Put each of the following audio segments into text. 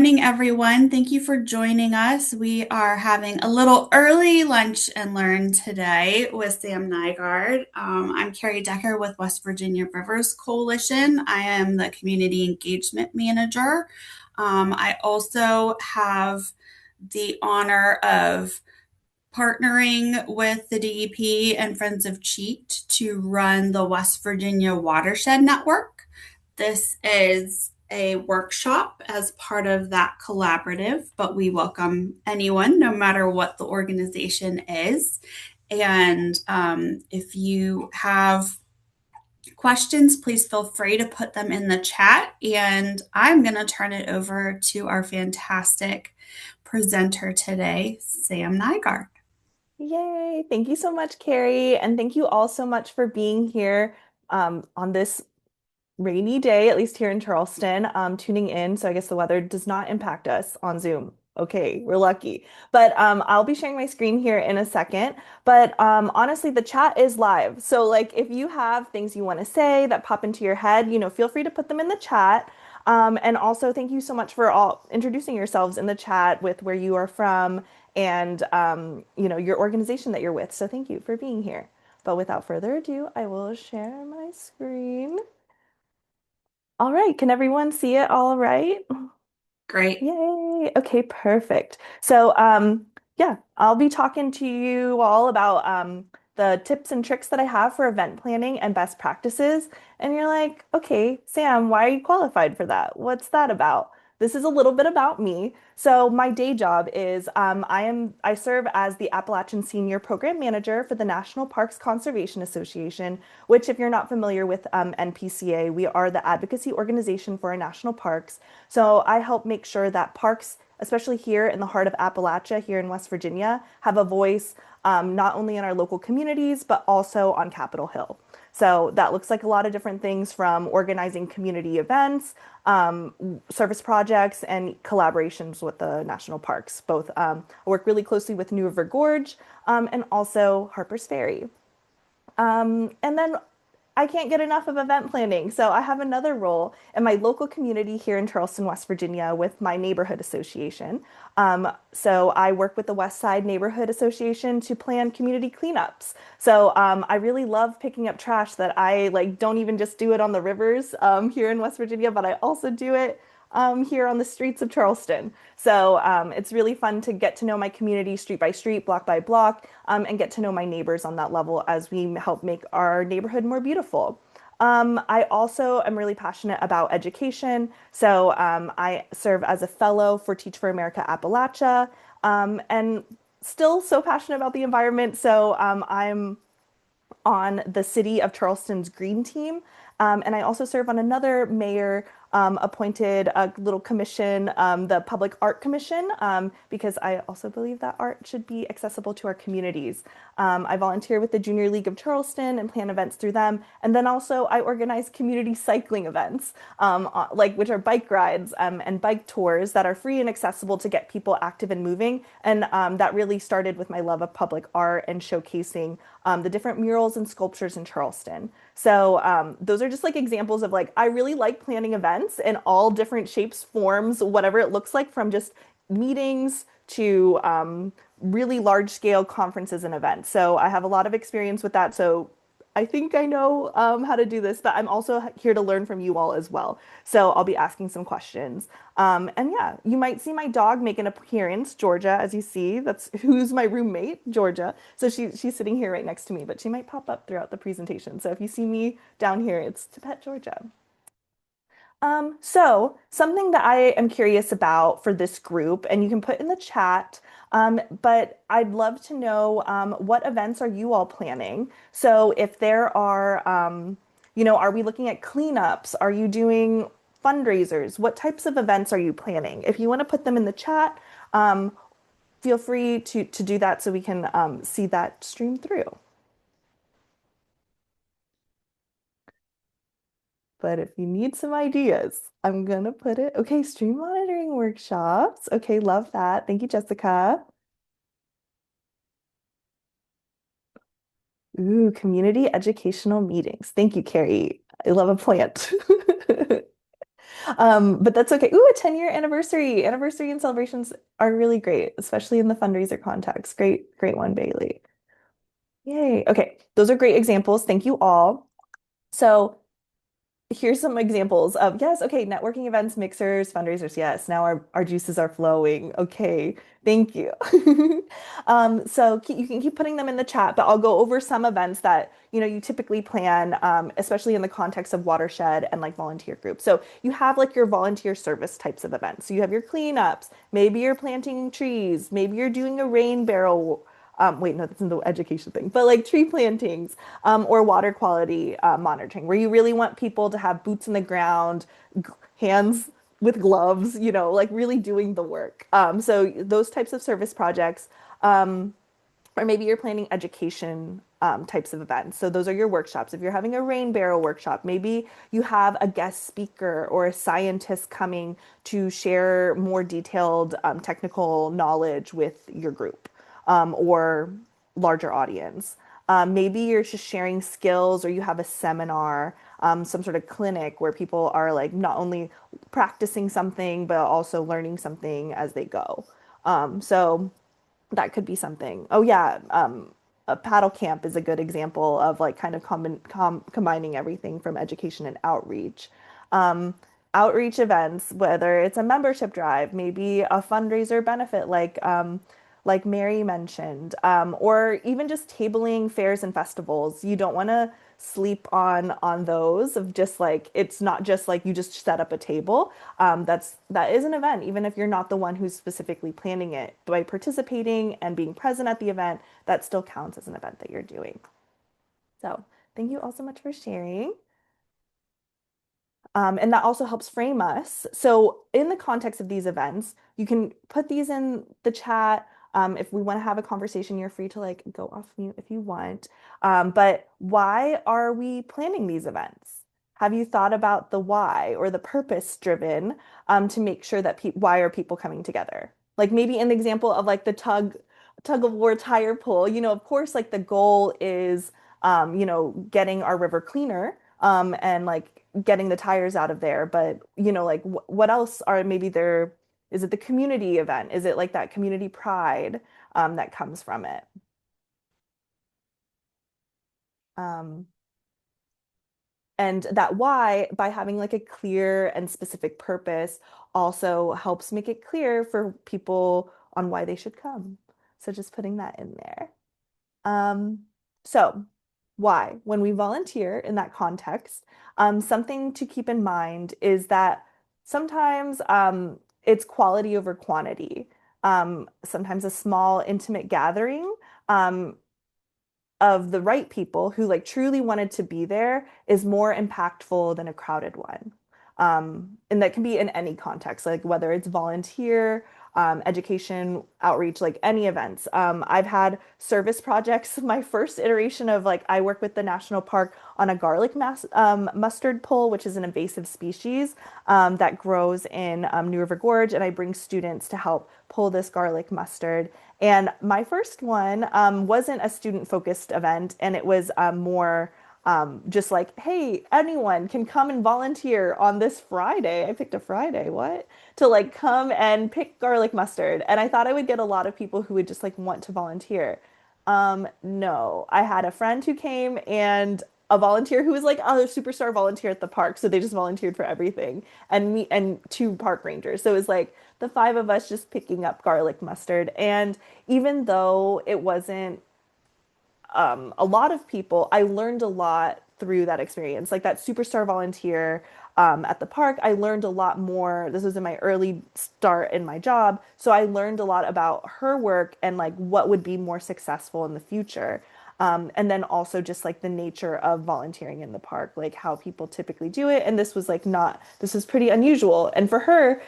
Morning, everyone. Thank you for joining us. We are having a little early lunch and learn today with Sam Nygaard. I'm Carrie Decker with West Virginia Rivers Coalition. I am the Community Engagement Manager. I also have the honor of partnering with the DEP and Friends of Cheat to run the West Virginia Watershed Network. This is a workshop as part of that collaborative, but we welcome anyone, no matter what the organization is. And if you have questions, please feel free to put them in the chat. And I'm going to turn it over to our fantastic presenter today, Sam Nygaard. Yay! Thank you so much, Carrie. And thank you all so much for being here on this rainy day, at least here in Charleston, tuning in. So I guess the weather does not impact us on Zoom. Okay, we're lucky. But I'll be sharing my screen here in a second. But honestly, the chat is live. So like if you have things you want to say that pop into your head, feel free to put them in the chat. And also thank you so much for all introducing yourselves in the chat with where you are from and your organization that you're with. So thank you for being here. But without further ado, I will share my screen. All right, can everyone see it all right? Great. Yay. Okay, perfect. So, yeah, I'll be talking to you all about the tips and tricks that I have for event planning and best practices. And you're like, okay, Sam, why are you qualified for that? What's that about? This is a little bit about me. So my day job is I serve as the Appalachian Senior Program Manager for the National Parks Conservation Association, which if you're not familiar with 𝘊PCA, we are the advocacy organization for our national parks. So I help make sure that parks, especially here in the heart of Appalachia, here in West Virginia, have a voice not only in our local communities, but also on Capitol Hill. So that looks like a lot of different things from organizing community events, service projects, and collaborations with the national parks. Both I work really closely with New River Gorge and also Harper's Ferry. And then I can't get enough of event planning. So I have another role in my local community here in Charleston, West Virginia, with my neighborhood association. So I work with the West Side Neighborhood Association to plan community cleanups. So I really love picking up trash that I like don't even just do it on the rivers here in West Virginia, but I also do it here on the streets of Charleston. So it's really fun to get to know my community street by street, block by block, and get to know my neighbors on that level as we help make our neighborhood more beautiful. I also am really passionate about education. So I serve as a fellow for Teach for America Appalachia and still so passionate about the environment. So I'm on the city of Charleston's green team. And I also serve on another mayor appointed little commission, the Public Art Commission, because I also believe that art should be accessible to our communities. I volunteer with the Junior League of Charleston and plan events through them. And then also I organize community cycling events, which are bike rides and bike tours that are free and accessible to get people active and moving. And that really started with my love of public art and showcasing the different murals and sculptures in Charleston. So those are just like examples of like, I really like planning events in all different shapes, forms, whatever it looks like, from just meetings to really large scale conferences and events. So I have a lot of experience with that. So I think I know how to do this, but I'm also here to learn from you all as well. So I'll be asking some questions. And yeah, you might see my dog make an appearance, Georgia, as you see. That's who's my roommate, Georgia. So she's sitting here right next to me, but she might pop up throughout the presentation. So if you see me down here, it's to pet Georgia. So something that I am curious about for this group, and you can put in the chat, but I'd love to know what events are you all planning? So if there are, are we looking at cleanups? Are you doing fundraisers? What types of events are you planning? If you want to put them in the chat, um, feel free to do that so we can see that stream through. But if you need some ideas, I'm gonna put it. Okay, stream monitoring workshops. Okay, love that. Thank you, Jessica. Ooh, community educational meetings. Thank you, Carrie. I love a plant. But that's okay. Ooh, a 10-year anniversary. Anniversary and celebrations are really great, especially in the fundraiser context. Great, great one, Bailey. Yay. Okay, those are great examples. Thank you all. So here's some examples of yes, okay, networking events, mixers, fundraisers. Yes, now our juices are flowing. Okay, thank you. So you can keep putting them in the chat, but I'll go over some events that you typically plan, especially in the context of watershed and like volunteer groups. So you have like your volunteer service types of events. So you have your cleanups. Maybe you're planting trees. Maybe you're doing a rain barrel. Wait, no, that's in the education thing, but like tree plantings, or water quality monitoring, where you really want people to have boots in the ground, hands with gloves, like really doing the work. So those types of service projects, or maybe you're planning education types of events. So those are your workshops. If you're having a rain barrel workshop, maybe you have a guest speaker or a scientist coming to share more detailed technical knowledge with your group, or larger audience. Maybe you're just sharing skills, or you have a seminar, some sort of clinic where people are like not only practicing something, but also learning something as they go. So that could be something. Oh yeah, a paddle camp is a good example of like kind of combining everything from education and outreach. Um, Outreach events, whether it's a membership drive, maybe a fundraiser benefit like Mary mentioned, or even just tabling fairs and festivals. You don't want to sleep on those of just like it's not just like you just set up a table. That is an event, even if you're not the one who's specifically planning it. By participating and being present at the event, that still counts as an event that you're doing. So thank you all so much for sharing. And that also helps frame us. So, in the context of these events, you can put these in the chat. If we want to have a conversation, you're free to like go off mute if you want. But why are we planning these events? Have you thought about the why or the purpose driven, to make sure that why are people coming together? Like maybe in the example of like the tug of war tire pull, of course, like the goal is, getting our river cleaner, and like getting the tires out of there. But, like what else are maybe there? Is it the community event? Is it like that community pride, that comes from it? Um, and that why, by having like a clear and specific purpose, also helps make it clear for people on why they should come. So just putting that in there. Um, so why? When we volunteer in that context, something to keep in mind is that sometimes, it's quality over quantity. Sometimes a small, intimate gathering, of the right people who like truly wanted to be there is more impactful than a crowded one. And that can be in any context, like whether it's volunteer, education, outreach, like any events. I've had service projects. My first iteration of like, I work with the national park on a garlic mustard pole, which is an invasive species, that grows in New River Gorge. And I bring students to help pull this garlic mustard. And my first one, wasn't a student focused event, and it was, more, just like, hey, anyone can come and volunteer on this Friday. I picked a Friday, what? To like come and pick garlic mustard. And I thought I would get a lot of people who would just like want to volunteer. No, I had a friend who came and a volunteer who was like a superstar volunteer at the park. So they just volunteered for everything. And me and two park rangers. So it was like the five of us just picking up garlic mustard. And even though it wasn't, a lot of people, I learned a lot through that experience. Like that superstar volunteer, at the park, I learned a lot more. This was in my early start in my job. So I learned a lot about her work and like what would be more successful in the future. And then also just like the nature of volunteering in the park, like how people typically do it. And this was like not, this was pretty unusual. And for her,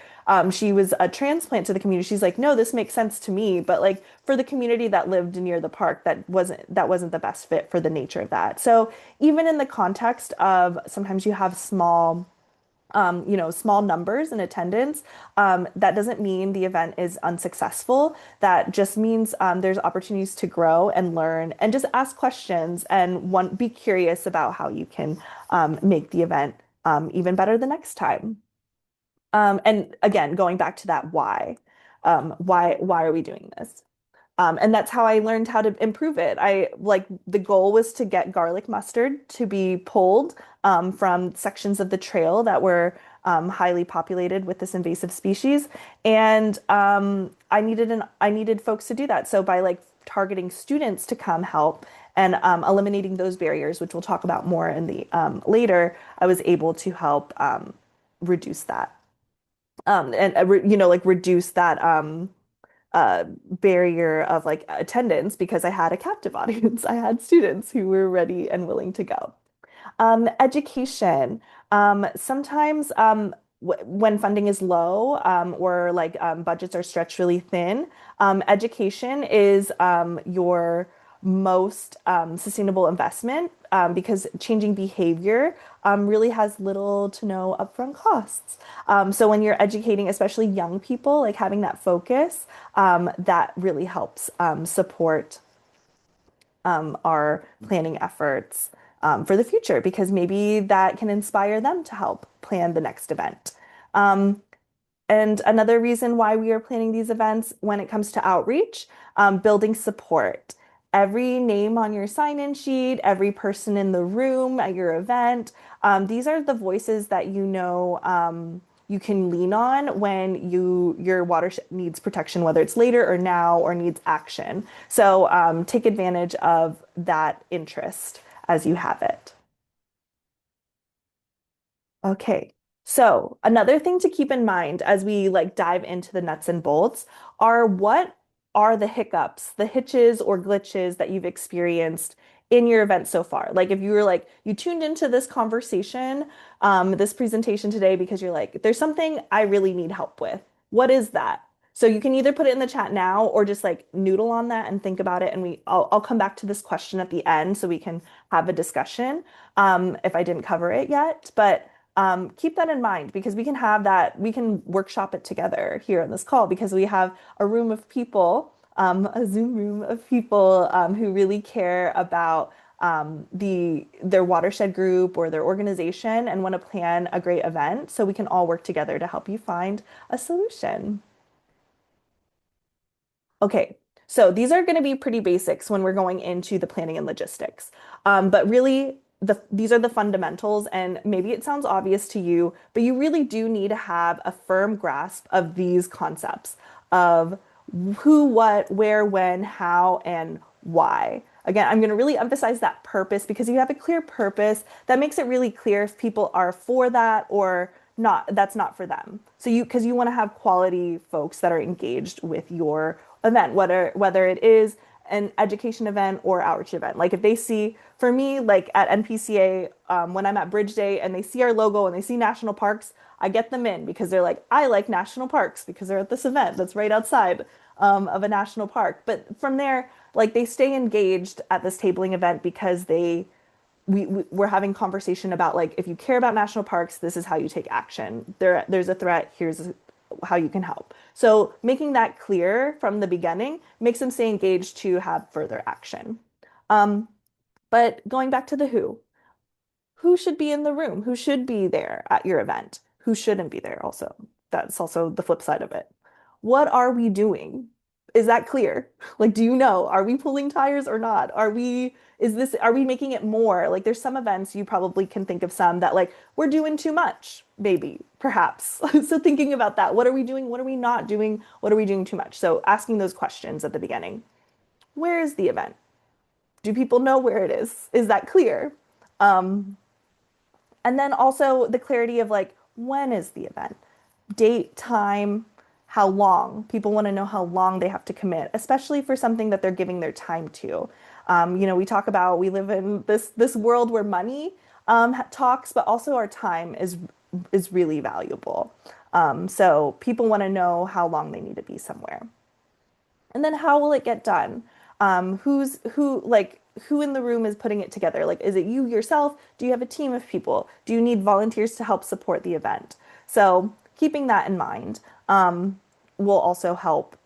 she was a transplant to the community. She's like, no, this makes sense to me. But like for the community that lived near the park, that wasn't the best fit for the nature of that. So even in the context of sometimes you have small numbers in attendance, that doesn't mean the event is unsuccessful. That just means, there's opportunities to grow and learn and just ask questions and be curious about how you can, make the event, even better the next time. And again, going back to that why are we doing this? And that's how I learned how to improve it. The goal was to get garlic mustard to be pulled from sections of the trail that were highly populated with this invasive species. And I needed folks to do that. So by like targeting students to come help and eliminating those barriers, which we'll talk about more in the later, I was able to help reduce that. Like reduce that uh, barrier of like attendance because I had a captive audience. I had students who were ready and willing to go. Education. Sometimes when funding is low or like budgets are stretched really thin, education is your most sustainable investment because changing behavior really has little to no upfront costs. So when you're educating, especially young people, like having that focus, that really helps support our planning efforts for the future because maybe that can inspire them to help plan the next event. Um, and another reason why we are planning these events when it comes to outreach, building support. Every name on your sign-in sheet, every person in the room at your event, these are the voices that you can lean on when your watershed needs protection, whether it's later or now or needs action. So take advantage of that interest as you have it. Okay. So another thing to keep in mind as we like dive into the nuts and bolts are what are the hiccups, the hitches or glitches that you've experienced in your event so far? Like if you were like you tuned into this conversation, this presentation today because you're like, there's something I really need help with. What is that? So you can either put it in the chat now or just like noodle on that and think about it. And I'll come back to this question at the end so we can have a discussion if I didn't cover it yet. But keep that in mind because we can have that, we can workshop it together here on this call because we have a room of people, a Zoom room of people who really care about their watershed group or their organization and want to plan a great event so we can all work together to help you find a solution. Okay, so these are going to be pretty basics when we're going into the planning and logistics. But really, these are the fundamentals, and maybe it sounds obvious to you, but you really do need to have a firm grasp of these concepts of who, what, where, when, how, and why. Again, I'm going to really emphasize that purpose because you have a clear purpose that makes it really clear if people are for that or not, that's not for them. So because you want to have quality folks that are engaged with your event, whether it is an education event or outreach event. Like if they see, for me, like at NPCA, when I'm at Bridge Day and they see our logo and they see national parks, I get them in because they're like, I like national parks because they're at this event that's right outside of a national park. But from there, like they stay engaged at this tabling event because we're having conversation about like if you care about national parks, this is how you take action. There's a threat. Here's how you can help. So making that clear from the beginning makes them stay engaged to have further action. Um, but going back to the who should be in the room? Who should be there at your event? Who shouldn't be there also? That's also the flip side of it. What are we doing? Is that clear? Like, do you know? Are we pulling tires or not? Are we making it more? Like, there's some events you probably can think of some that like we're doing too much, maybe, perhaps. So thinking about that, what are we doing? What are we not doing? What are we doing too much? So asking those questions at the beginning. Where is the event? Do people know where it is? Is that clear? Um, and then also the clarity of like, when is the event? Date, time, how long. People want to know how long they have to commit, especially for something that they're giving their time to. We talk about we live in this world where money talks, but also our time is really valuable. So people want to know how long they need to be somewhere. And then how will it get done? Who in the room is putting it together? Like, is it you yourself? Do you have a team of people? Do you need volunteers to help support the event? So keeping that in mind will also help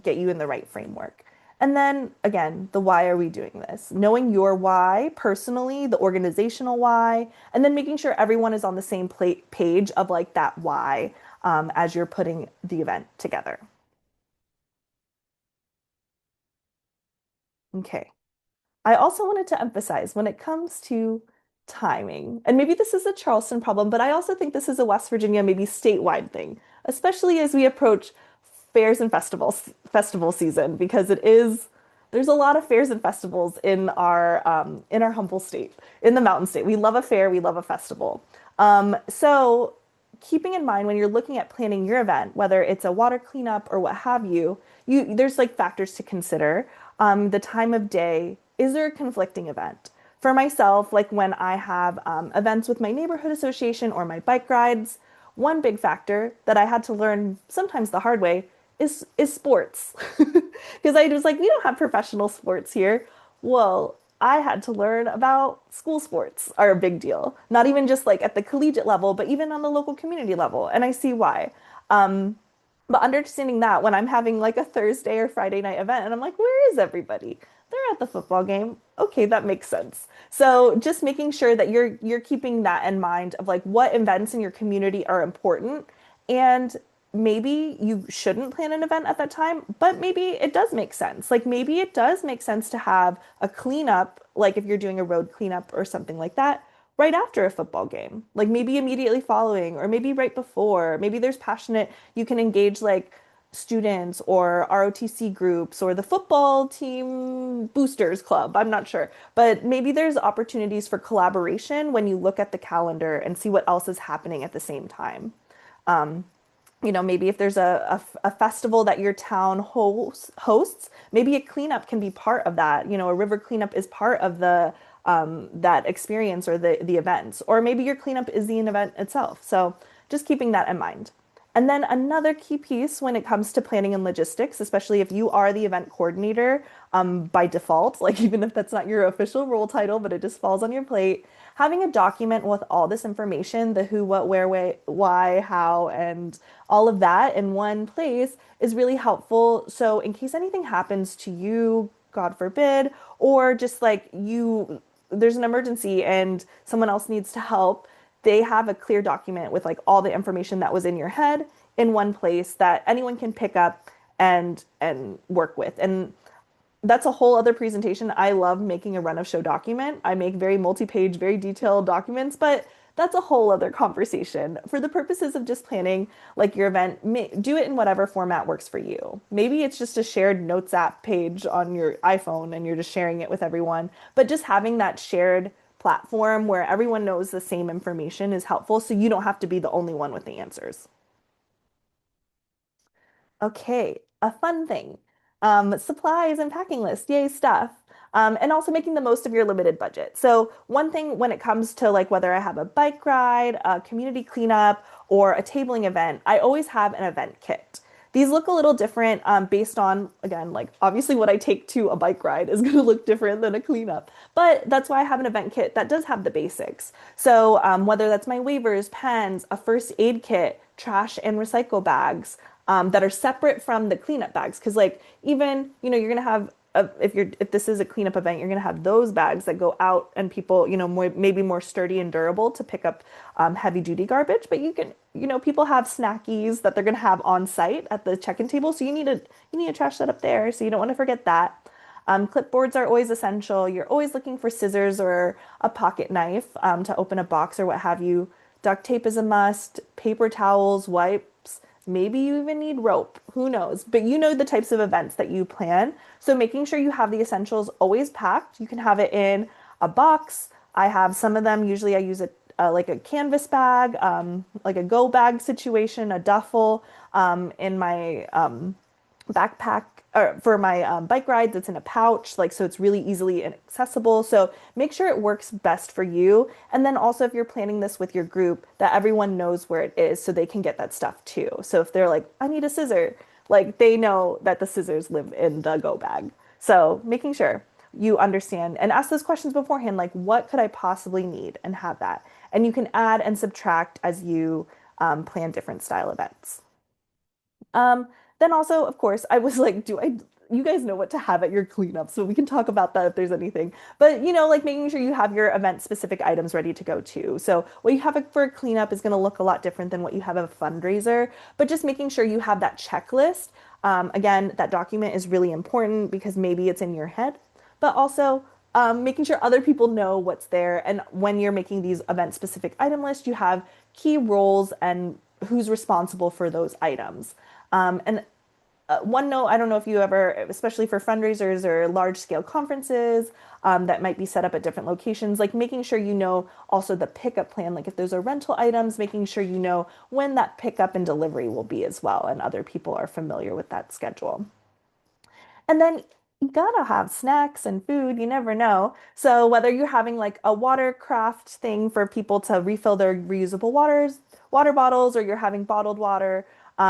get you in the right framework. And then again, the why are we doing this? Knowing your why personally, the organizational why, and then making sure everyone is on the same page of like that why. as you're putting the event together. Okay. I also wanted to emphasize when it comes to timing, and maybe this is a Charleston problem, but I also think this is a West Virginia, maybe statewide thing, especially as we approach fairs and festival season, because there's a lot of fairs and festivals in our humble state, in the Mountain State. We love a fair, we love a festival. So keeping in mind when you're looking at planning your event, whether it's a water cleanup or what have you, there's like factors to consider. The time of day, is there a conflicting event? For myself, like when I have events with my neighborhood association or my bike rides, one big factor that I had to learn sometimes the hard way is sports. Because I was like, we don't have professional sports here. Well, I had to learn about school sports are a big deal. Not even just like at the collegiate level, but even on the local community level. And I see why. Um, but understanding that when I'm having like a Thursday or Friday night event and I'm like, where is everybody? They're at the football game. Okay, that makes sense. So just making sure that you're keeping that in mind of like what events in your community are important and maybe you shouldn't plan an event at that time, but maybe it does make sense. Like maybe it does make sense to have a cleanup, like if you're doing a road cleanup or something like that, right after a football game. Like maybe immediately following, or maybe right before. Maybe there's passionate, you can engage like students or ROTC groups or the football team boosters club. I'm not sure. But maybe there's opportunities for collaboration when you look at the calendar and see what else is happening at the same time. Um, maybe if there's a festival that your town hosts, maybe a cleanup can be part of that. A river cleanup is part of the that experience or the event, or maybe your cleanup is the event itself. So just keeping that in mind. And then another key piece when it comes to planning and logistics, especially if you are the event coordinator by default, like even if that's not your official role title, but it just falls on your plate, having a document with all this information, the who, what, where, why, how, and all of that in one place is really helpful. So in case anything happens to you, God forbid, or just like there's an emergency and someone else needs to help, they have a clear document with like all the information that was in your head in one place that anyone can pick up and work with. And that's a whole other presentation. I love making a run of show document. I make very multi-page, very detailed documents, but that's a whole other conversation. For the purposes of just planning like your event, do it in whatever format works for you. Maybe it's just a shared notes app page on your iPhone and you're just sharing it with everyone, but just having that shared platform where everyone knows the same information is helpful so you don't have to be the only one with the answers. Okay, a fun thing. Supplies and packing list, yay stuff. And also making the most of your limited budget. So one thing when it comes to like whether I have a bike ride, a community cleanup, or a tabling event, I always have an event kit. These look a little different based on, again, like obviously what I take to a bike ride is going to look different than a cleanup. But that's why I have an event kit that does have the basics. So whether that's my waivers, pens, a first aid kit, trash and recycle bags, that are separate from the cleanup bags. Because like even, you're gonna have if this is a cleanup event, you're gonna have those bags that go out and people, maybe more sturdy and durable to pick up heavy duty garbage. But you can, people have snackies that they're gonna have on site at the check-in table. So you need to trash that up there. So you don't want to forget that. Clipboards are always essential. You're always looking for scissors or a pocket knife to open a box or what have you. Duct tape is a must. Paper towels, wipes. Maybe you even need rope. Who knows? But you know the types of events that you plan. So making sure you have the essentials always packed. You can have it in a box. I have some of them. Usually I use like a canvas bag, like a go bag situation, a duffel, in my backpack or for my bike rides, it's in a pouch, like so it's really easily accessible. So make sure it works best for you. And then also if you're planning this with your group, that everyone knows where it is so they can get that stuff too. So if they're like, I need a scissor, like they know that the scissors live in the go bag. So making sure you understand and ask those questions beforehand, like what could I possibly need and have that. And you can add and subtract as you plan different style events. Um, then also, of course, I was like, you guys know what to have at your cleanup, so we can talk about that if there's anything. But like making sure you have your event specific items ready to go too. So what you have for a cleanup is going to look a lot different than what you have at a fundraiser, but just making sure you have that checklist. Again, that document is really important because maybe it's in your head, but also making sure other people know what's there. And when you're making these event specific item lists, you have key roles and who's responsible for those items. And one note, I don't know if you ever, especially for fundraisers or large scale conferences that might be set up at different locations, like making sure you know also the pickup plan, like if those are rental items, making sure you know when that pickup and delivery will be as well, and other people are familiar with that schedule. And then you gotta have snacks and food, you never know. So whether you're having like a watercraft thing for people to refill their reusable water bottles, or you're having bottled water,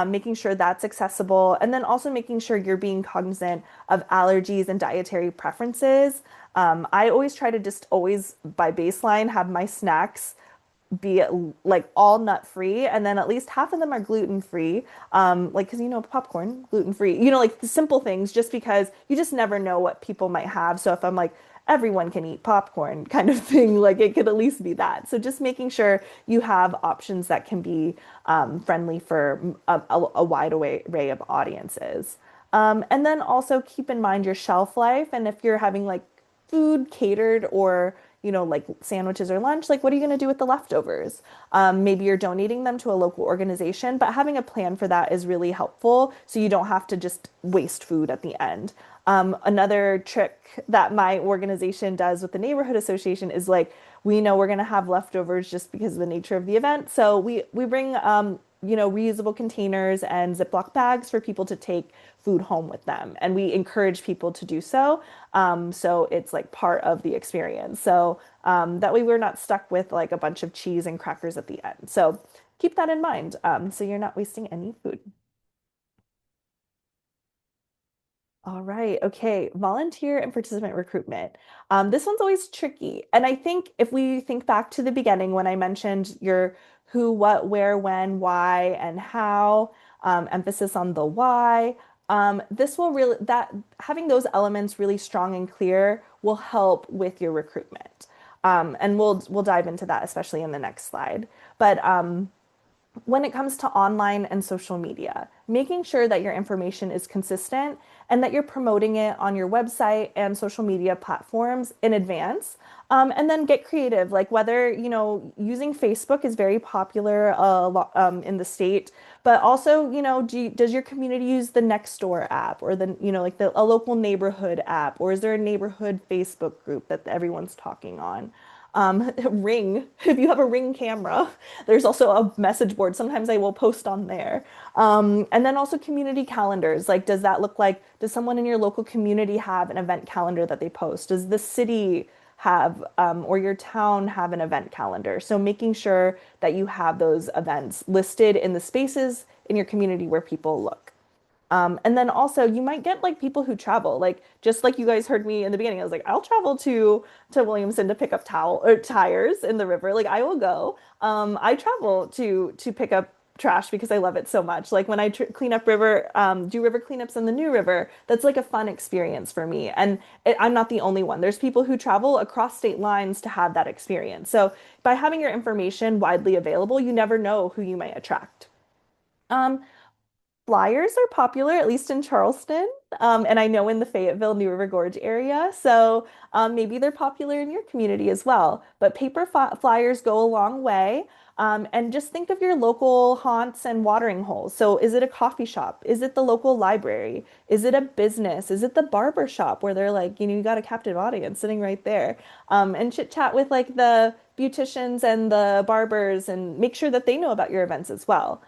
making sure that's accessible, and then also making sure you're being cognizant of allergies and dietary preferences. I always try to just always by baseline have my snacks be like all nut free, and then at least half of them are gluten free, like because popcorn gluten free, like the simple things, just because you just never know what people might have. So if I'm like everyone can eat popcorn kind of thing, like it could at least be that. So just making sure you have options that can be friendly for a wide array of audiences. And then also keep in mind your shelf life, and if you're having like food catered, or like sandwiches or lunch, like what are you going to do with the leftovers? Maybe you're donating them to a local organization, but having a plan for that is really helpful so you don't have to just waste food at the end. Another trick that my organization does with the neighborhood association is like, we know we're going to have leftovers just because of the nature of the event. So we bring reusable containers and Ziploc bags for people to take food home with them. And we encourage people to do so. So it's like part of the experience. So that way we're not stuck with like a bunch of cheese and crackers at the end. So keep that in mind, so you're not wasting any food. All right. Okay. Volunteer and participant recruitment. This one's always tricky. And I think if we think back to the beginning when I mentioned your who, what, where, when, why, and how, emphasis on the why, this will really, that having those elements really strong and clear will help with your recruitment. And we'll dive into that, especially in the next slide. But when it comes to online and social media, making sure that your information is consistent and that you're promoting it on your website and social media platforms in advance. And then get creative, like whether, using Facebook is very popular in the state, but also, does your community use the Nextdoor app, or like a local neighborhood app, or is there a neighborhood Facebook group that everyone's talking on? Ring, if you have a Ring camera, there's also a message board. Sometimes I will post on there. And then also community calendars. Like, does that look like, does someone in your local community have an event calendar that they post? Does the city have, or your town have an event calendar? So making sure that you have those events listed in the spaces in your community where people look. And then also you might get like people who travel, like just like you guys heard me in the beginning. I was like, I'll travel to Williamson to pick up towel or tires in the river. Like I will go. I travel to pick up trash because I love it so much. Like when I clean up river, do river cleanups in the New River, that's like a fun experience for me. And I'm not the only one. There's people who travel across state lines to have that experience. So by having your information widely available, you never know who you might attract. Um, Flyers are popular, at least in Charleston, and I know in the Fayetteville, New River Gorge area. So maybe they're popular in your community as well. But paper flyers go a long way. And just think of your local haunts and watering holes. So is it a coffee shop? Is it the local library? Is it a business? Is it the barber shop where they're like, you got a captive audience sitting right there? And chit chat with like the beauticians and the barbers and make sure that they know about your events as well.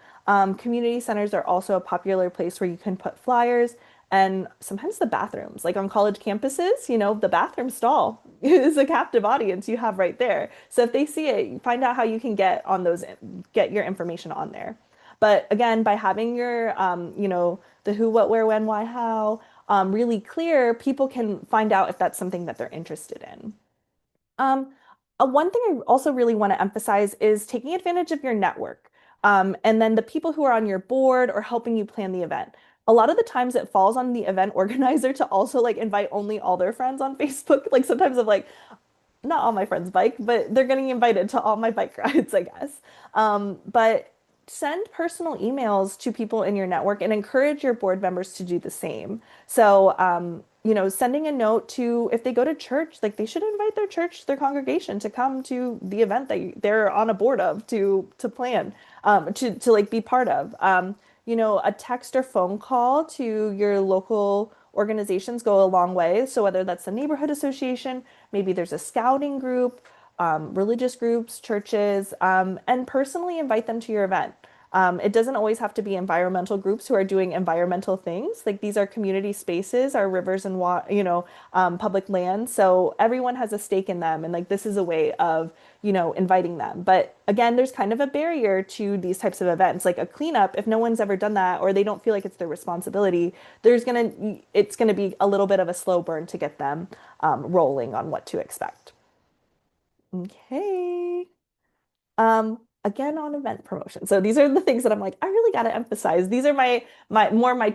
Community centers are also a popular place where you can put flyers, and sometimes the bathrooms, like on college campuses, the bathroom stall is a captive audience you have right there. So if they see it, find out how you can get your information on there. But again, by having your, the who, what, where, when, why, how, really clear, people can find out if that's something that they're interested in. Um, One thing I also really want to emphasize is taking advantage of your network. And then the people who are on your board or helping you plan the event. a lot of the times it falls on the event organizer to also like invite only all their friends on Facebook. Like sometimes I'm like, not all my friends bike, but they're getting invited to all my bike rides, I guess. But send personal emails to people in your network and encourage your board members to do the same. So, sending a note to if they go to church, like they should invite their church, their congregation to come to the event that they're on a board of to plan, to like be part of. A text or phone call to your local organizations go a long way. So whether that's the neighborhood association, maybe there's a scouting group, religious groups, churches, and personally invite them to your event. It doesn't always have to be environmental groups who are doing environmental things. Like these are community spaces, our rivers and public lands. So everyone has a stake in them, and like this is a way of inviting them. But again, there's kind of a barrier to these types of events, like a cleanup. If no one's ever done that, or they don't feel like it's their responsibility, it's gonna be a little bit of a slow burn to get them rolling on what to expect. Okay. Again on event promotion. So these are the things that I'm like, I really got to emphasize. These are my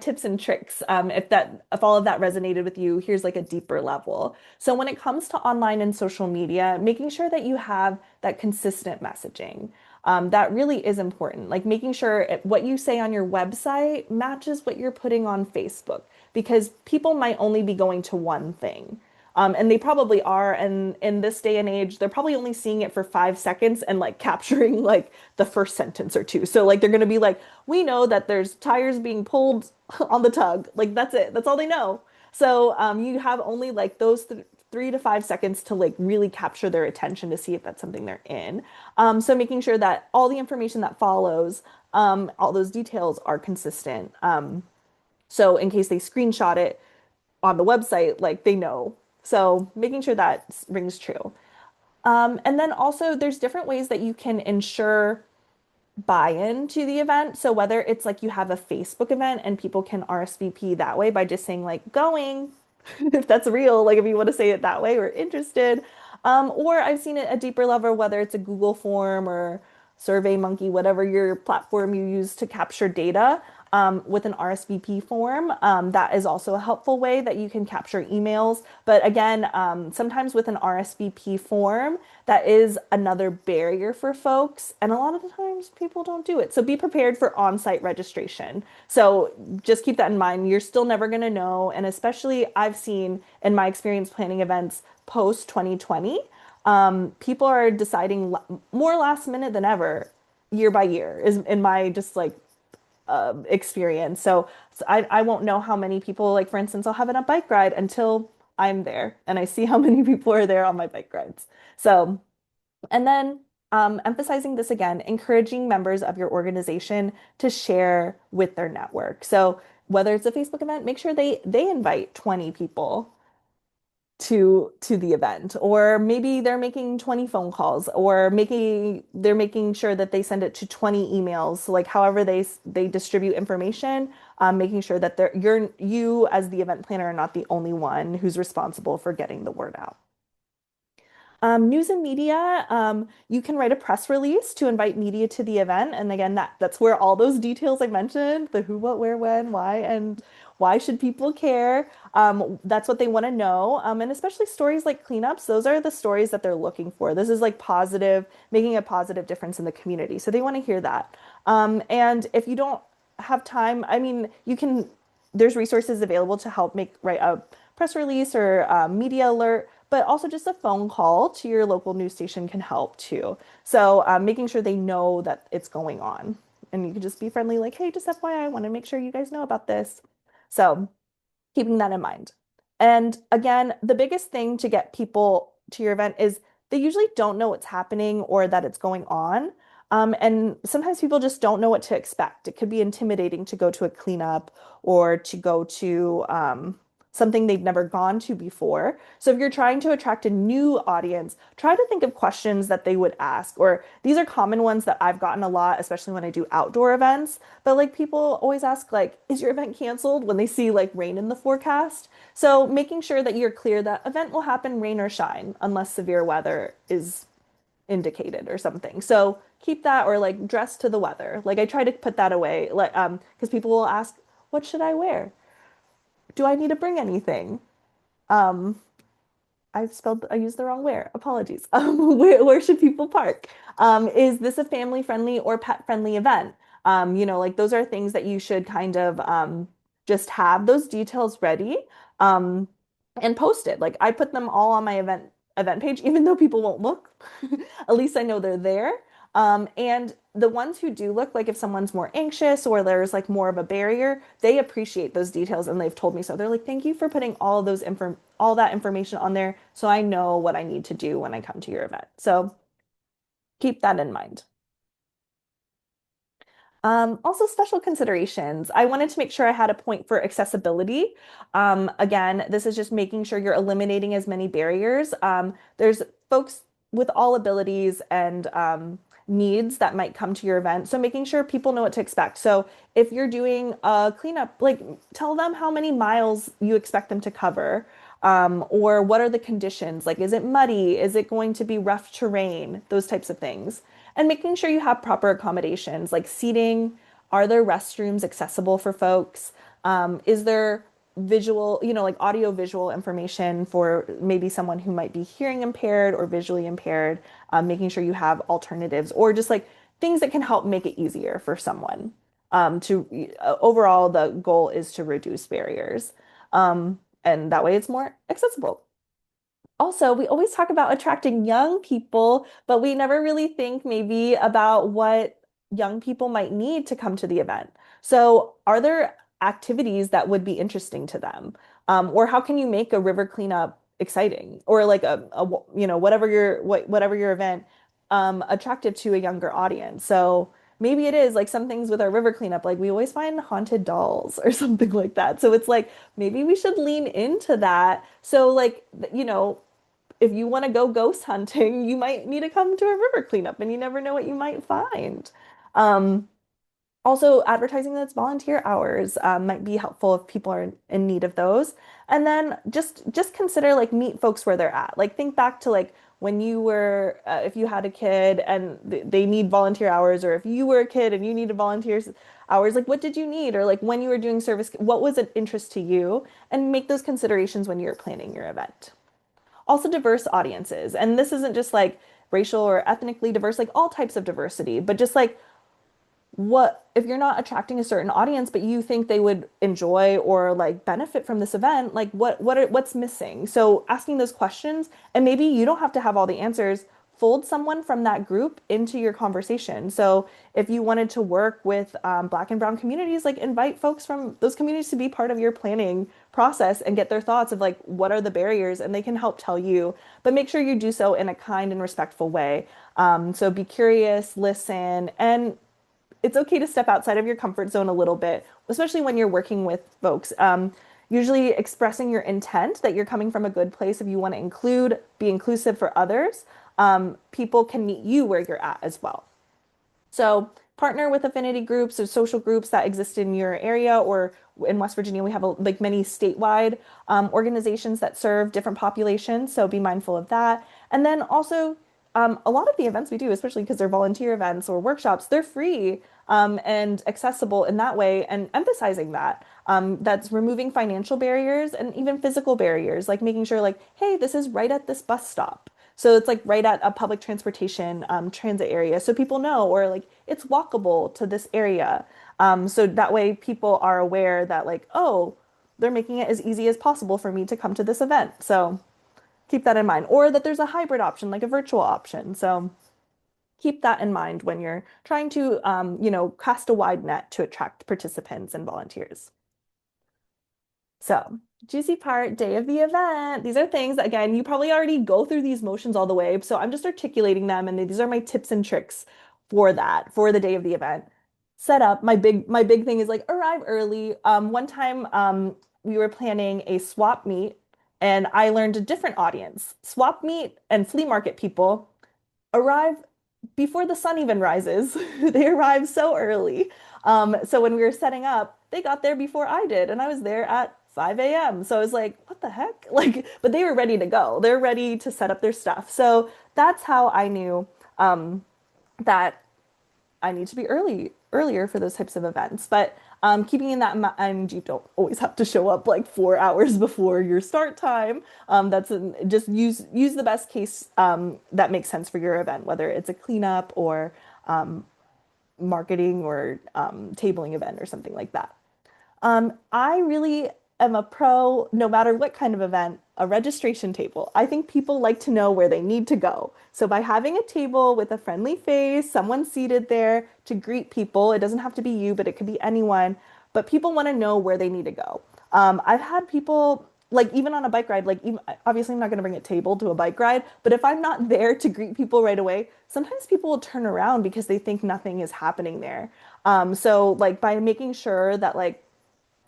tips and tricks. If all of that resonated with you, here's like a deeper level. So when it comes to online and social media, making sure that you have that consistent messaging. That really is important. Like making sure what you say on your website matches what you're putting on Facebook, because people might only be going to one thing. And they probably are. And in this day and age, they're probably only seeing it for 5 seconds and like capturing like the first sentence or two. So like they're going to be like, we know that there's tires being pulled on the tug. Like that's it. That's all they know. So you have only like those 3 to 5 seconds to like really capture their attention to see if that's something they're in. So making sure that all the information that follows, all those details are consistent. So in case they screenshot it on the website, like they know. So making sure that rings true. And then also there's different ways that you can ensure buy-in to the event. So whether it's like you have a Facebook event and people can RSVP that way by just saying like going, if that's real, like if you want to say it that way or interested. Or I've seen it a deeper level, whether it's a Google form or SurveyMonkey, whatever your platform you use to capture data, with an RSVP form. That is also a helpful way that you can capture emails. But again, sometimes with an RSVP form, that is another barrier for folks. And a lot of the times people don't do it. So be prepared for on-site registration. So just keep that in mind. You're still never going to know. And especially I've seen in my experience planning events post 2020, people are deciding more last minute than ever, year by year, is in my just like experience. So I won't know how many people, like for instance, I'll have it a bike ride until I'm there and I see how many people are there on my bike rides. So, and then emphasizing this again, encouraging members of your organization to share with their network. So whether it's a Facebook event, make sure they invite 20 people to the event, or maybe they're making 20 phone calls, or they're making sure that they send it to 20 emails, like however they distribute information, making sure that you as the event planner are not the only one who's responsible for getting the word out. News and media, you can write a press release to invite media to the event. And again, that's where all those details I mentioned, the who, what, where, when, why, and why should people care? That's what they want to know. And especially stories like cleanups, those are the stories that they're looking for. This is like positive, making a positive difference in the community. So they want to hear that. And if you don't have time, I mean, there's resources available to help write a press release or a media alert, but also just a phone call to your local news station can help too. So making sure they know that it's going on. And you can just be friendly, like, hey, just FYI, I want to make sure you guys know about this. So keeping that in mind. And again, the biggest thing to get people to your event is they usually don't know what's happening or that it's going on. And sometimes people just don't know what to expect. It could be intimidating to go to a cleanup or to go to something they've never gone to before. So if you're trying to attract a new audience, try to think of questions that they would ask. Or these are common ones that I've gotten a lot, especially when I do outdoor events. But like people always ask like, is your event canceled when they see like rain in the forecast? So making sure that you're clear that event will happen rain or shine unless severe weather is indicated or something. So keep that, or like dress to the weather. Like I try to put that away, like because people will ask, what should I wear? Do I need to bring anything? Um, I used the wrong where. Apologies. Where should people park? Is this a family-friendly or pet-friendly event? Like those are things that you should kind of just have those details ready um, and post it. Like I put them all on my event page, even though people won't look. At least I know they're there. And the ones who do look, like if someone's more anxious or there's like more of a barrier, they appreciate those details and they've told me so. They're like, thank you for putting all that information on there so I know what I need to do when I come to your event. So keep that in mind. Also, special considerations. I wanted to make sure I had a point for accessibility. Again, this is just making sure you're eliminating as many barriers. There's folks with all abilities and needs that might come to your event. So making sure people know what to expect. So if you're doing a cleanup, like tell them how many miles you expect them to cover. Or what are the conditions? Like, is it muddy? Is it going to be rough terrain? Those types of things and making sure you have proper accommodations like seating. Are there restrooms accessible for folks? Is there visual, like audio visual information for maybe someone who might be hearing impaired or visually impaired, making sure you have alternatives or just like things that can help make it easier for someone. Overall, the goal is to reduce barriers. And that way it's more accessible. Also, we always talk about attracting young people, but we never really think maybe about what young people might need to come to the event. So, are there activities that would be interesting to them? Or how can you make a river cleanup exciting or like whatever your event attractive to a younger audience? So, maybe it is like some things with our river cleanup, like we always find haunted dolls or something like that. So, it's like maybe we should lean into that. So, like, if you want to go ghost hunting, you might need to come to a river cleanup and you never know what you might find. Um, Also, advertising that's volunteer hours might be helpful if people are in need of those. And then just consider like meet folks where they're at. Like think back to like when you were if you had a kid and they need volunteer hours, or if you were a kid and you needed volunteers hours, like what did you need? Or like when you were doing service, what was an interest to you? And make those considerations when you're planning your event. Also diverse audiences. And this isn't just like racial or ethnically diverse, like all types of diversity, but just like what if you're not attracting a certain audience, but you think they would enjoy or like benefit from this event, like what's missing? So asking those questions, and maybe you don't have to have all the answers. Fold someone from that group into your conversation. So if you wanted to work with Black and Brown communities, like invite folks from those communities to be part of your planning process and get their thoughts of like what are the barriers, and they can help tell you. But make sure you do so in a kind and respectful way. So be curious, listen, and it's okay to step outside of your comfort zone a little bit, especially when you're working with folks. Usually expressing your intent that you're coming from a good place if you want to be inclusive for others. People can meet you where you're at as well. So partner with affinity groups or social groups that exist in your area, or in West Virginia, we have like many statewide organizations that serve different populations. So be mindful of that. And then also a lot of the events we do, especially because they're volunteer events or workshops, they're free and accessible in that way, and emphasizing that. That's removing financial barriers and even physical barriers, like making sure, like, hey, this is right at this bus stop. So it's like right at a public transportation transit area. So people know, or like it's walkable to this area. So that way people are aware that, like, oh, they're making it as easy as possible for me to come to this event. So keep that in mind. Or that there's a hybrid option, like a virtual option. So keep that in mind when you're trying to, cast a wide net to attract participants and volunteers. So, juicy part, day of the event. These are things that, again, you probably already go through these motions all the way. So I'm just articulating them, and these are my tips and tricks for that, for the day of the event. Set up. My big thing is like arrive early. One time, we were planning a swap meet, and I learned a different audience. Swap meet and flea market people arrive before the sun even rises. They arrive so early. So when we were setting up, they got there before I did, and I was there at 5 a.m. So I was like, what the heck? Like, but they were ready to go. They're ready to set up their stuff. So that's how I knew that I need to be earlier for those types of events. But Keeping in that mind, you don't always have to show up like 4 hours before your start time. Just use the best case that makes sense for your event, whether it's a cleanup or marketing or tabling event or something like that. I really am a pro, no matter what kind of event, a registration table. I think people like to know where they need to go. So by having a table with a friendly face, someone seated there to greet people, it doesn't have to be you, but it could be anyone, but people want to know where they need to go. I've had people like even on a bike ride, like even, obviously I'm not going to bring a table to a bike ride, but if I'm not there to greet people right away, sometimes people will turn around because they think nothing is happening there. So like by making sure that like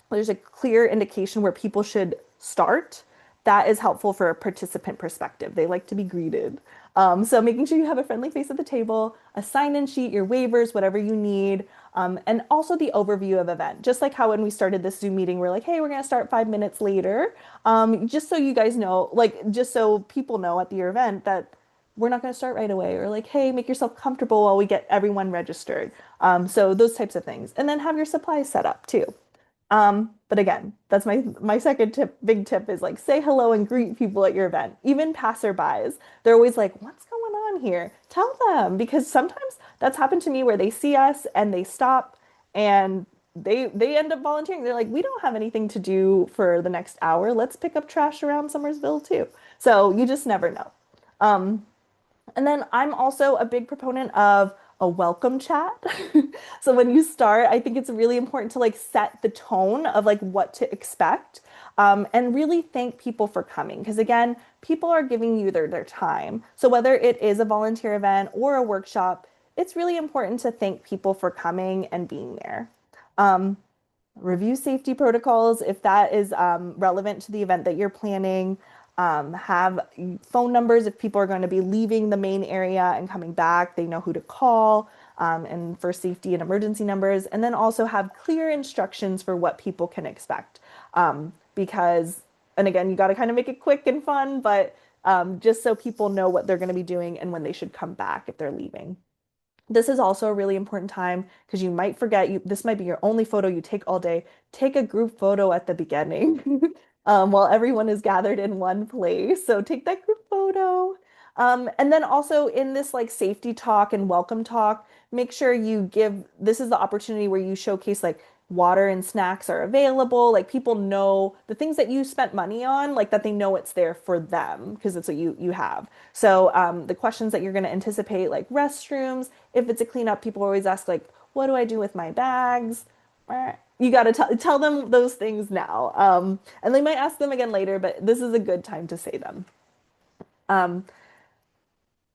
there's a clear indication where people should start, that is helpful for a participant perspective. They like to be greeted. So making sure you have a friendly face at the table, a sign-in sheet, your waivers, whatever you need, and also the overview of event. Just like how when we started this Zoom meeting, we're like, hey, we're gonna start 5 minutes later. Just so you guys know, like just so people know at your event that we're not going to start right away, or like, hey, make yourself comfortable while we get everyone registered. So those types of things. And then have your supplies set up too. But again, that's my second tip, big tip is like say hello and greet people at your event. Even passerbys. They're always like, what's going on here? Tell them because sometimes that's happened to me where they see us and they stop and they end up volunteering. They're like, we don't have anything to do for the next hour. Let's pick up trash around Summersville too. So you just never know. Um, and then I'm also a big proponent of a welcome chat. So when you start, I think it's really important to like set the tone of like what to expect, and really thank people for coming. Because again, people are giving you their time. So whether it is a volunteer event or a workshop, it's really important to thank people for coming and being there. Um, Review safety protocols if that is relevant to the event that you're planning. Have phone numbers if people are going to be leaving the main area and coming back, they know who to call, and for safety and emergency numbers. And then also have clear instructions for what people can expect. Because, and again, you got to kind of make it quick and fun, but just so people know what they're going to be doing and when they should come back if they're leaving. This is also a really important time because you might forget this might be your only photo you take all day. Take a group photo at the beginning while everyone is gathered in one place. So take that group photo. And then also in this like safety talk and welcome talk, make sure you give this is the opportunity where you showcase like water and snacks are available. Like people know the things that you spent money on, like that they know it's there for them because it's what you have. So the questions that you're going to anticipate, like restrooms, if it's a cleanup, people always ask like, what do I do with my bags? You got to tell them those things now. And they might ask them again later, but this is a good time to say them. Um,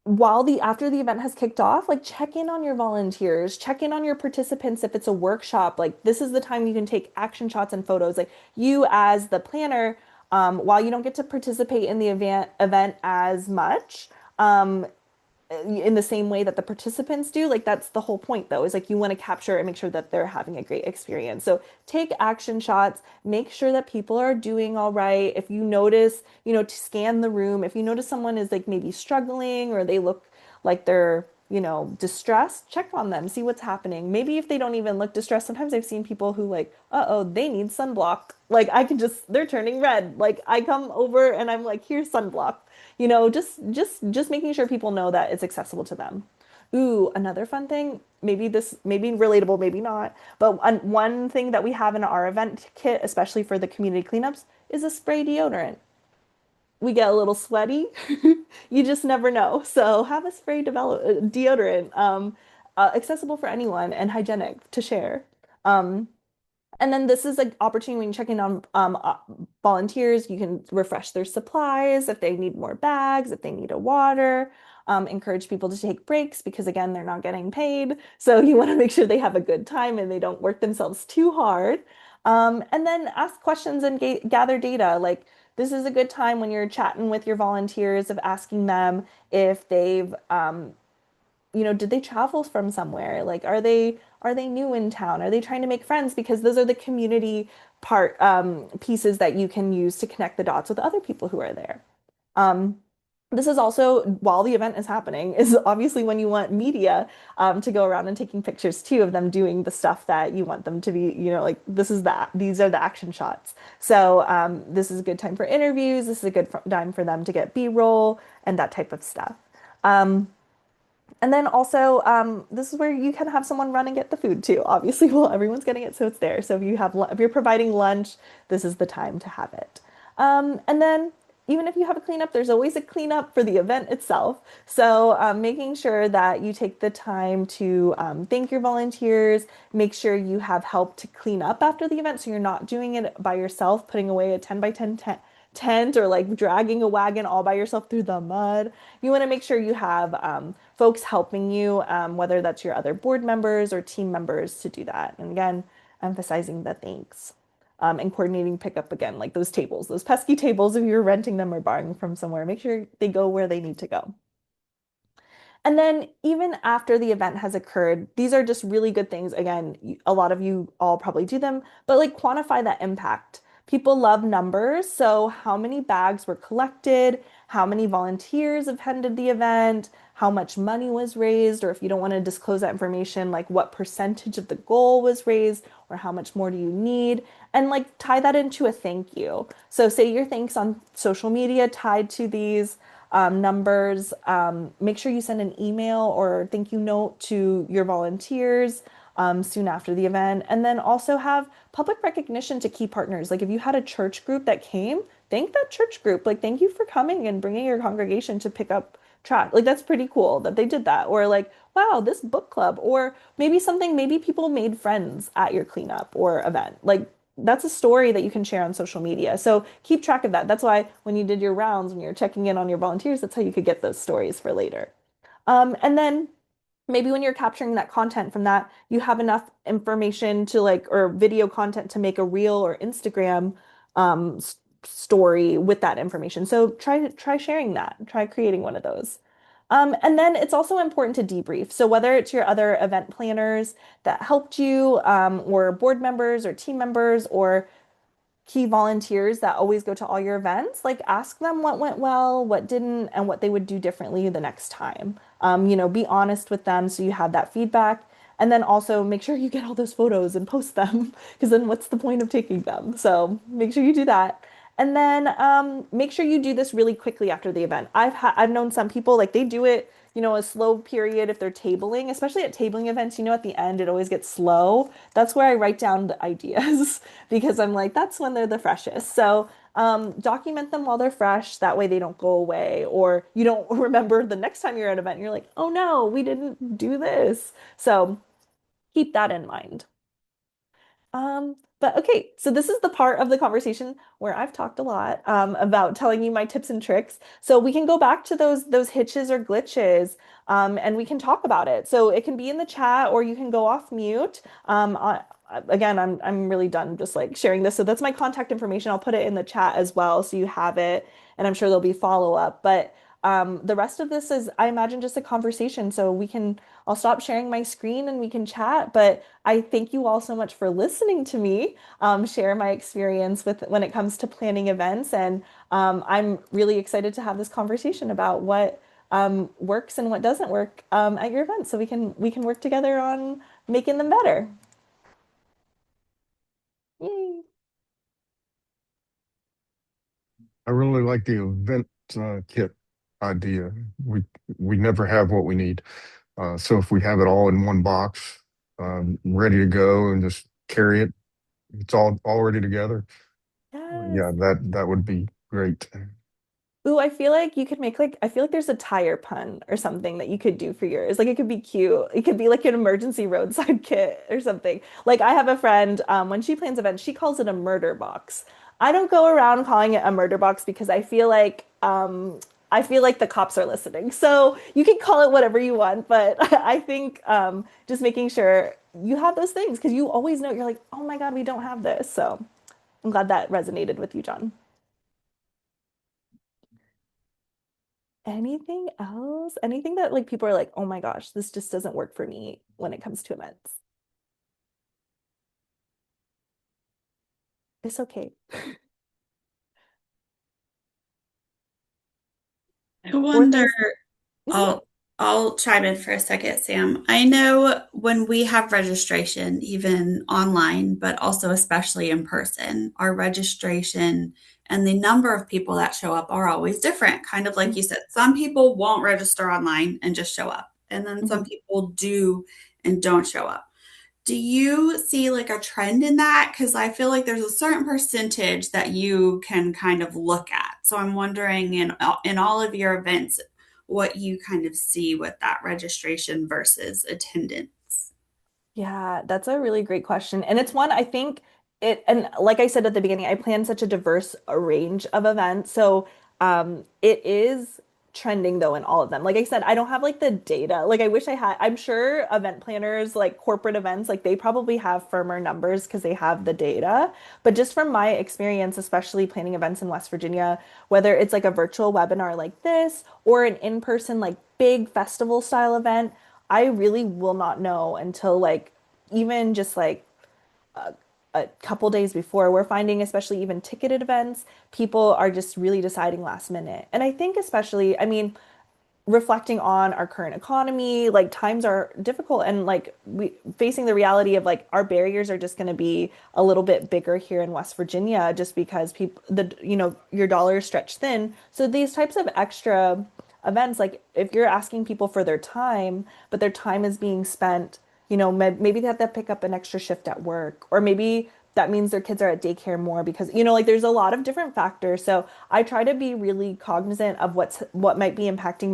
while the after the event has kicked off, like check in on your volunteers, check in on your participants if it's a workshop. Like this is the time you can take action shots and photos. Like you as the planner, while you don't get to participate in the event as much, in the same way that the participants do, like that's the whole point though, is like you want to capture and make sure that they're having a great experience. So take action shots, make sure that people are doing all right. If you notice, to scan the room, if you notice someone is like maybe struggling or they look like they're, distressed, check on them, see what's happening. Maybe if they don't even look distressed, sometimes I've seen people who like, uh-oh, they need sunblock. Like I can just, they're turning red. Like I come over and I'm like, here's sunblock. Just making sure people know that it's accessible to them. Ooh, another fun thing, maybe this maybe relatable, maybe not, but one thing that we have in our event kit, especially for the community cleanups, is a spray deodorant. We get a little sweaty. You just never know. So have a spray deodorant, accessible for anyone and hygienic to share. Um, and then this is an opportunity when you check in on volunteers, you can refresh their supplies if they need more bags, if they need a water, encourage people to take breaks because again, they're not getting paid. So you want to make sure they have a good time and they don't work themselves too hard. And then ask questions and gather data. Like this is a good time when you're chatting with your volunteers of asking them if they've did they travel from somewhere? Like, are they new in town? Are they trying to make friends? Because those are the community pieces that you can use to connect the dots with other people who are there. Um, This is also while the event is happening, is obviously when you want media to go around and taking pictures too of them doing the stuff that you want them to be, like this is that, these are the action shots. So this is a good time for interviews. This is a good time for them to get B-roll and that type of stuff. Um, and then also, this is where you can have someone run and get the food too. Obviously, well, everyone's getting it, so it's there. So if you're providing lunch, this is the time to have it. And then even if you have a cleanup, there's always a cleanup for the event itself. So making sure that you take the time to thank your volunteers, make sure you have help to clean up after the event, so you're not doing it by yourself, putting away a 10 by 10 tent or like dragging a wagon all by yourself through the mud. You want to make sure you have folks helping you, whether that's your other board members or team members to do that. And again, emphasizing the thanks. And coordinating pickup again, like those tables, those pesky tables, if you're renting them or borrowing from somewhere, make sure they go where they need to go. And then even after the event has occurred, these are just really good things. Again, a lot of you all probably do them, but like quantify that impact. People love numbers. So how many bags were collected? How many volunteers attended the event? How much money was raised? Or if you don't want to disclose that information, like what percentage of the goal was raised or how much more do you need? And like tie that into a thank you. So say your thanks on social media tied to these numbers. Make sure you send an email or thank you note to your volunteers soon after the event. And then also have public recognition to key partners. Like if you had a church group that came, thank that church group. Like, thank you for coming and bringing your congregation to pick up trash. Like, that's pretty cool that they did that. Or like, wow, this book club. Or maybe something, maybe people made friends at your cleanup or event. Like, that's a story that you can share on social media. So keep track of that. That's why when you did your rounds, when you're checking in on your volunteers, that's how you could get those stories for later. And then maybe when you're capturing that content from that, you have enough information to like, or video content to make a reel or Instagram story with that information. So try sharing that. Try creating one of those. And then it's also important to debrief. So whether it's your other event planners that helped you, or board members or team members or key volunteers that always go to all your events, like ask them what went well, what didn't, and what they would do differently the next time. Be honest with them so you have that feedback. And then also make sure you get all those photos and post them because then what's the point of taking them? So make sure you do that. And then make sure you do this really quickly after the event. I've known some people like they do it, a slow period if they're tabling, especially at tabling events, at the end it always gets slow. That's where I write down the ideas because I'm like, that's when they're the freshest. So document them while they're fresh. That way they don't go away or you don't remember the next time you're at an event and you're like, oh no, we didn't do this. So keep that in mind. But okay, so this is the part of the conversation where I've talked a lot about telling you my tips and tricks. So we can go back to those hitches or glitches, and we can talk about it. So it can be in the chat, or you can go off mute. Again, I'm really done just like sharing this. So that's my contact information. I'll put it in the chat as well, so you have it, and I'm sure there'll be follow up. But the rest of this is, I imagine, just a conversation. So I'll stop sharing my screen and we can chat. But I thank you all so much for listening to me share my experience with when it comes to planning events. And I'm really excited to have this conversation about what works and what doesn't work at your events, so we can work together on making them better. Yay. I really like the event kit idea. We we never have what we need. So if we have it all in one box, ready to go, and just carry it, it's all ready together. Yes. Yeah, that would be great. Ooh, I feel like you could make like I feel like there's a tire pun or something that you could do for yours. Like it could be cute. It could be like an emergency roadside kit or something. Like I have a friend, when she plans events, she calls it a murder box. I don't go around calling it a murder box because I feel like the cops are listening. So you can call it whatever you want, but I think just making sure you have those things because you always know you're like, oh my God, we don't have this. So I'm glad that resonated with you, John. Anything else? Anything that like people are like, oh my gosh, this just doesn't work for me when it comes to events. It's okay. I or wonder, things. Mhm. I'll chime in for a second, Sam. I know when we have registration, even online, but also especially in person, our registration and the number of people that show up are always different. Kind of like you said, some people won't register online and just show up, and then some Mhm. people do and don't show up. Do you see like a trend in that? Because I feel like there's a certain percentage that you can kind of look at. So I'm wondering in all of your events, what you kind of see with that registration versus attendance. Yeah, that's a really great question. And it's one I think and like I said at the beginning, I plan such a diverse range of events. So it is trending though in all of them. Like I said, I don't have like the data. Like I wish I had. I'm sure event planners, like corporate events, like they probably have firmer numbers because they have the data. But just from my experience, especially planning events in West Virginia, whether it's like a virtual webinar like this or an in-person like big festival style event, I really will not know until like even just like a couple days before. We're finding, especially even ticketed events, people are just really deciding last minute. And I think, especially, I mean, reflecting on our current economy, like times are difficult and like we facing the reality of like our barriers are just going to be a little bit bigger here in West Virginia just because people your dollar is stretched thin. So these types of extra events, like if you're asking people for their time, but their time is being spent, maybe they have to pick up an extra shift at work, or maybe that means their kids are at daycare more because, like there's a lot of different factors. So I try to be really cognizant of what might be impacting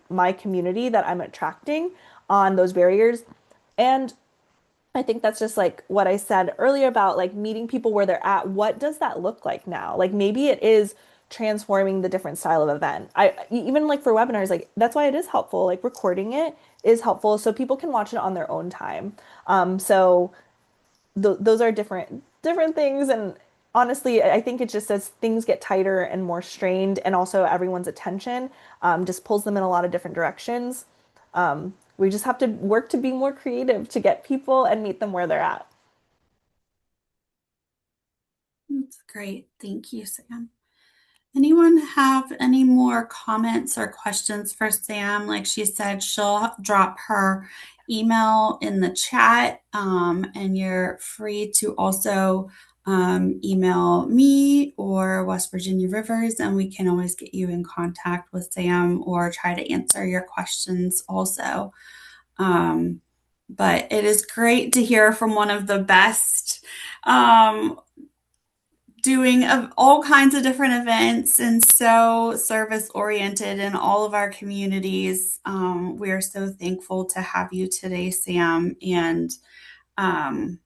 my community that I'm attracting on those barriers. And I think that's just like what I said earlier about like meeting people where they're at. What does that look like now? Like maybe it is transforming the different style of event. I even like for webinars, like that's why it is helpful. Like recording it is helpful so people can watch it on their own time. So those are different things. And honestly, I think it just as things get tighter and more strained, and also everyone's attention just pulls them in a lot of different directions. We just have to work to be more creative to get people and meet them where they're at. That's great. Thank you, Sam. Anyone have any more comments or questions for Sam? Like she said, she'll drop her email in the chat, and you're free to also email me or West Virginia Rivers, and we can always get you in contact with Sam or try to answer your questions also. Um, but it is great to hear from one of the best doing all kinds of different events and so service oriented in all of our communities. We are so thankful to have you today, Sam. And um,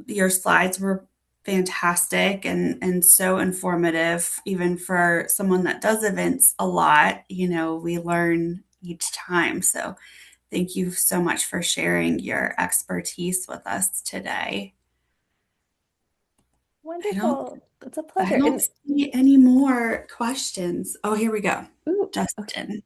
your slides were fantastic and so informative, even for someone that does events a lot. We learn each time. So thank you so much for sharing your expertise with us today. I don't Wonderful. It's a I pleasure. don't And see any more questions. Oh, here we go. ooh, okay. Justin.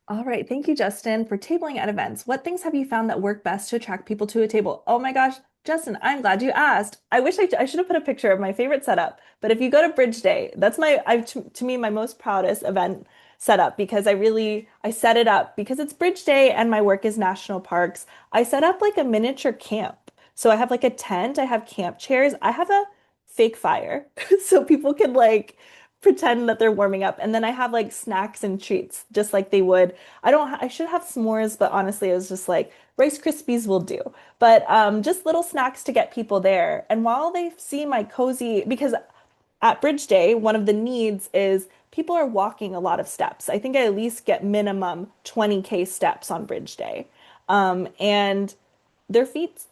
All right. Thank you, Justin, for tabling at events. What things have you found that work best to attract people to a table? Oh my gosh, Justin, I'm glad you asked. I wish I should have put a picture of my favorite setup, but if you go to Bridge Day, that's to me my most proudest event setup because I set it up because it's Bridge Day and my work is national parks. I set up like a miniature camp. So I have like a tent, I have camp chairs, I have a fake fire so people can like pretend that they're warming up. And then I have like snacks and treats, just like they would. I should have s'mores, but honestly, it was just like Rice Krispies will do. But just little snacks to get people there. And while they see my cozy, because at Bridge Day, one of the needs is people are walking a lot of steps. I think I at least get minimum 20K steps on Bridge Day. And their feet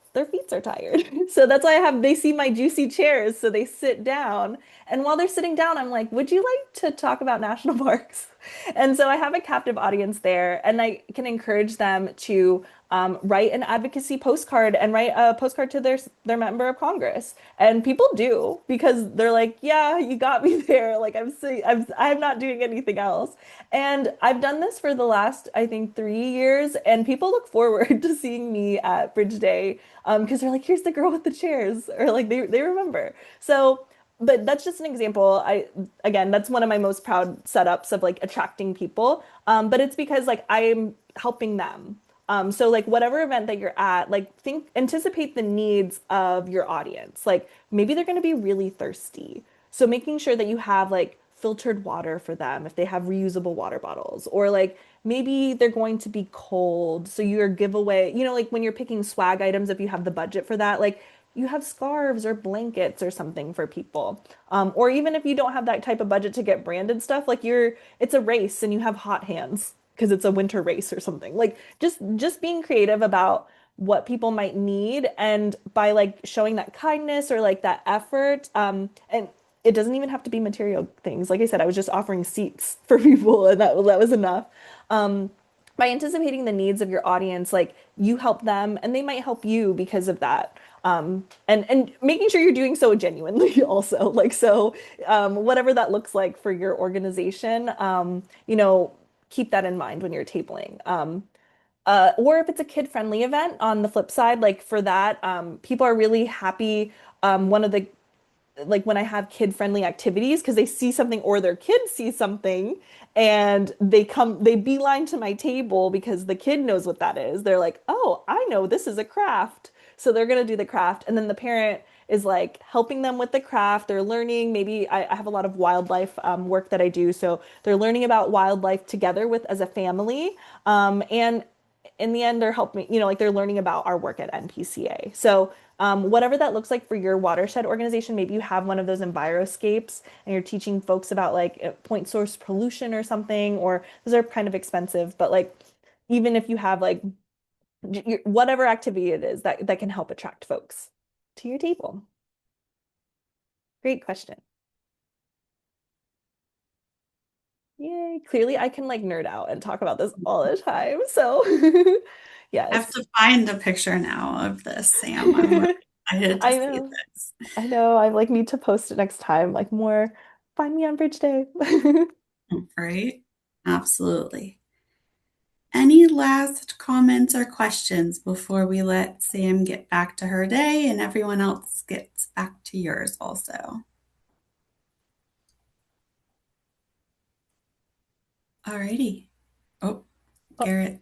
are tired. So that's why they see my juicy chairs, so they sit down. And while they're sitting down, I'm like, would you like to talk about national parks? And so I have a captive audience there, and I can encourage them to write an advocacy postcard and write a postcard to their member of Congress. And people do because they're like, yeah, you got me there. Like I'm not doing anything else. And I've done this for the last, I think, 3 years, and people look forward to seeing me at Bridge Day because they're like, here's the girl with the chairs, or like they remember. So but that's just an example. Again, that's one of my most proud setups of like attracting people. But it's because like I'm helping them. So like whatever event that you're at, like anticipate the needs of your audience. Like maybe they're going to be really thirsty. So making sure that you have like filtered water for them if they have reusable water bottles, or like maybe they're going to be cold. So your giveaway, like when you're picking swag items, if you have the budget for that, like you have scarves or blankets or something for people. Or even if you don't have that type of budget to get branded stuff, like it's a race and you have hot hands because it's a winter race or something. Like just being creative about what people might need, and by like showing that kindness or like that effort, and it doesn't even have to be material things. Like I said, I was just offering seats for people, and that was enough. Um, by anticipating the needs of your audience, like you help them and they might help you because of that. And making sure you're doing so genuinely also, like, so whatever that looks like for your organization, keep that in mind when you're tabling. Or if it's a kid-friendly event, on the flip side, like for that, people are really happy. One of the like when I have kid-friendly activities, because they see something or their kids see something and they beeline to my table because the kid knows what that is. They're like, oh, I know this is a craft. So they're gonna do the craft. And then the parent is like helping them with the craft. They're learning, maybe I have a lot of wildlife work that I do. So they're learning about wildlife together with as a family. And in the end, they're helping, like they're learning about our work at 𝘊PCA. So whatever that looks like for your watershed organization, maybe you have one of those enviroscapes and you're teaching folks about like point source pollution or something, or those are kind of expensive, but like even if you have like whatever activity it is that can help attract folks to your table. Great question. Yay. Clearly I can like nerd out and talk about this all the time. So I have yes. to find a picture now of this, Sam. I'm really excited to I see know. this. I know. I like need to post it next time. Like more, find me on Bridge Day. Right? Absolutely. Any last comments or questions before we let Sam get back to her day and everyone else gets back to yours also? Alrighty. Oh, Oh, Garrett.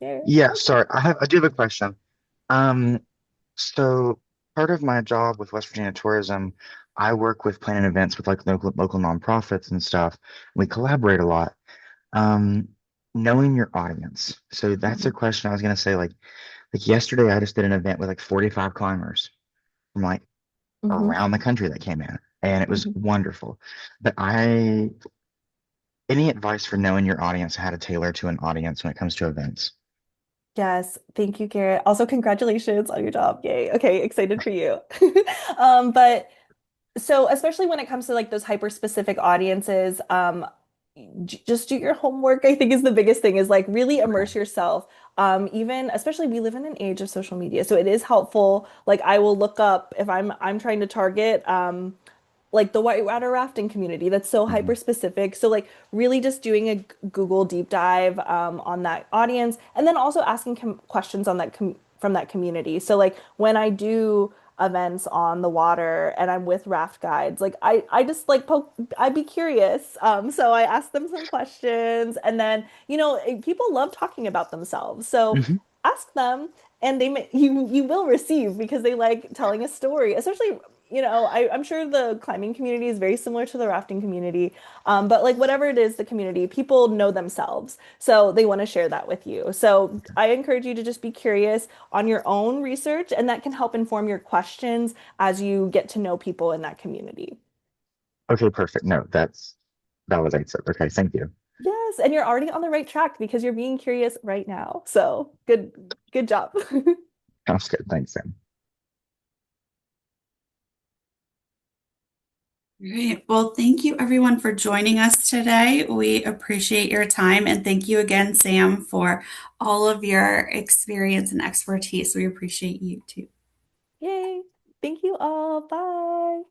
yeah. Yeah, sorry. I do have a question. Um, so part of my job with West Virginia Tourism, I work with planning events with like local nonprofits and stuff. We collaborate a lot. Um, Knowing your audience. So that's a question I was gonna say, like yesterday I just did an event with like 45 climbers from like Hmm. around the country that came in, and it was Hmm. wonderful. But any advice for knowing your audience, how to tailor to an audience when it comes to events? Yes, thank you, Garrett. Also, congratulations on your job. Yay. Okay, excited for you. But so especially when it comes to like those hyper specific audiences, just do your homework, I think is the biggest thing, is like really Okay. immerse yourself. Even especially we live in an age of social media, so it is helpful. Like I will look up if I'm trying to target like the whitewater rafting community that's so hyper Mhm. specific. So like really just doing a Google deep dive on that audience, and then also asking questions on from that community. So like when I do events on the water and I'm with raft guides, like I just like I'd be curious. So I ask them some questions, and then people love talking about themselves. So Mhm. ask them, and you will receive, because they like telling a story, especially I'm sure the climbing community is very similar to the rafting community. But like whatever it is, the community, people know themselves. So they want to share that with you. So I encourage you to just be curious on your own research, and that can help inform your questions as you get to know people in that community. Okay, perfect. No, that was answered. Okay, thank you. Yes, and you're already on the right track because you're being curious right now. So good job. Sounds good. Thanks, Sam. Great. Well, thank you everyone for joining us today. We appreciate your time and thank you again, Sam, for all of your experience and expertise. We appreciate you too. Yay. Thank you all. Bye.